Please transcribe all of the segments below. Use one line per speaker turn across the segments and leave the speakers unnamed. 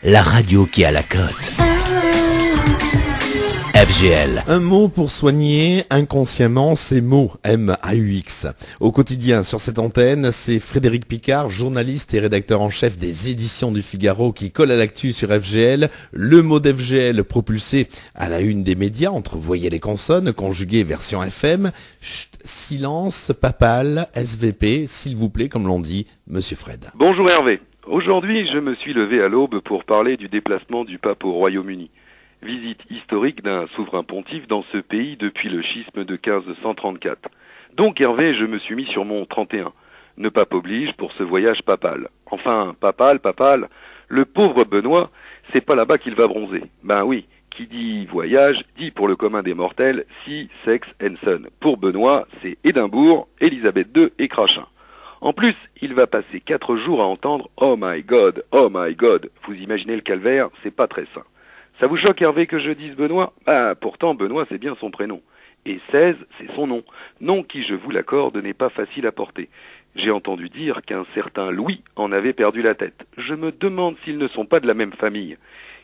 la radio qui a la cote. FGL.
Un mot pour soigner inconsciemment ces mots, M-A-U-X. Au quotidien, sur cette antenne, c'est Frédéric Picard, journaliste et rédacteur en chef des éditions du Figaro, qui colle à l'actu sur FGL. Le mot d'FGL propulsé à la une des médias, entre voyelles et consonnes, conjugué version FM. Chut, silence, papal, SVP, s'il vous plaît, comme l'on dit, Monsieur Fred.
Bonjour Hervé. Aujourd'hui, je me suis levé à l'aube pour parler du déplacement du pape au Royaume-Uni. Visite historique d'un souverain pontife dans ce pays depuis le schisme de 1534. Donc Hervé, je me suis mis sur mon 31. Ne pape oblige pour ce voyage papal. Enfin, papal, le pauvre Benoît, c'est pas là-bas qu'il va bronzer. Ben oui, qui dit voyage, dit pour le commun des mortels, sea, sex and son. Pour Benoît, c'est Édimbourg, Élisabeth II et Crachin. En plus, il va passer 4 jours à entendre « Oh my God, oh my God ». Vous imaginez le calvaire, c'est pas très sain. Ça vous choque Hervé que je dise Benoît? Ah, pourtant Benoît c'est bien son prénom. Et 16, c'est son nom. Nom qui, je vous l'accorde, n'est pas facile à porter. J'ai entendu dire qu'un certain Louis en avait perdu la tête. Je me demande s'ils ne sont pas de la même famille.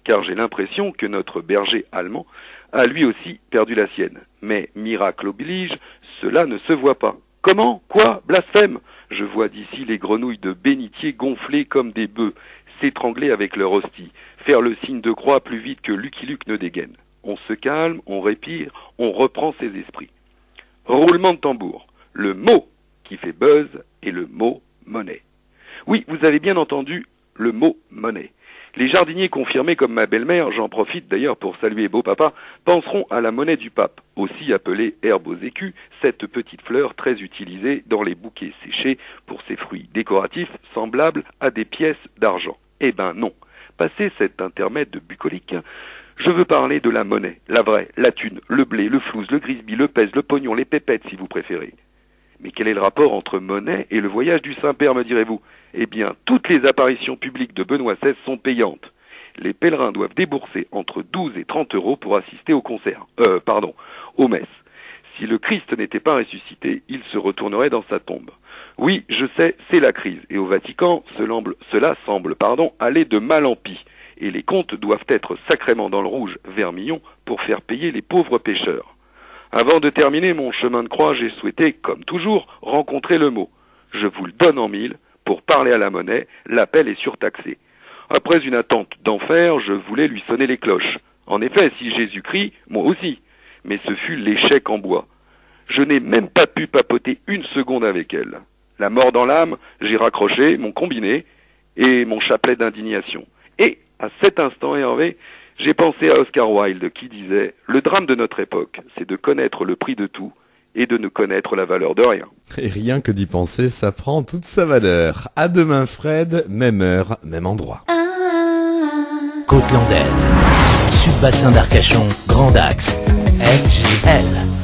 Car j'ai l'impression que notre berger allemand a lui aussi perdu la sienne. Mais, miracle oblige, cela ne se voit pas. Comment? Quoi? Blasphème? Je vois d'ici les grenouilles de bénitier gonflées comme des bœufs, s'étrangler avec leur hostie, faire le signe de croix plus vite que Lucky Luke ne dégaine. On se calme, on respire, on reprend ses esprits. Roulement de tambour. Le mot qui fait buzz est le mot monnaie. Oui, vous avez bien entendu le mot monnaie. Les jardiniers confirmés comme ma belle-mère, j'en profite d'ailleurs pour saluer beau papa, penseront à la monnaie du pape, aussi appelée herbe aux écus, cette petite fleur très utilisée dans les bouquets séchés pour ses fruits décoratifs semblables à des pièces d'argent. Eh ben non. Passé cet intermède bucolique, je veux parler de la monnaie, la vraie, la thune, le blé, le flouze, le grisby, le pèse, le pognon, les pépettes si vous préférez. Mais quel est le rapport entre monnaie et le voyage du Saint-Père, me direz-vous? Eh bien, toutes les apparitions publiques de Benoît XVI sont payantes. Les pèlerins doivent débourser entre 12 et 30 euros pour assister au concert. Aux messes. Si le Christ n'était pas ressuscité, il se retournerait dans sa tombe. Oui, je sais, c'est la crise. Et au Vatican, cela semble aller de mal en pis. Et les comptes doivent être sacrément dans le rouge, vermillon, pour faire payer les pauvres pécheurs. Avant de terminer mon chemin de croix, j'ai souhaité, comme toujours, rencontrer le mot. Je vous le donne en mille, pour parler à la monnaie, l'appel est surtaxé. Après une attente d'enfer, je voulais lui sonner les cloches. En effet, si Jésus-Christ, moi aussi. Mais ce fut l'échec en bois. Je n'ai même pas pu papoter une seconde avec elle. La mort dans l'âme, j'ai raccroché mon combiné et mon chapelet d'indignation. Et, à cet instant, Hervé, j'ai pensé à Oscar Wilde qui disait « Le drame de notre époque, c'est de connaître le prix de tout et de ne connaître la valeur de rien. »
Et rien que d'y penser, ça prend toute sa valeur. À demain Fred, même heure, même endroit.
Côte landaise, Sud-Bassin d'Arcachon, Grand Axe, FGL.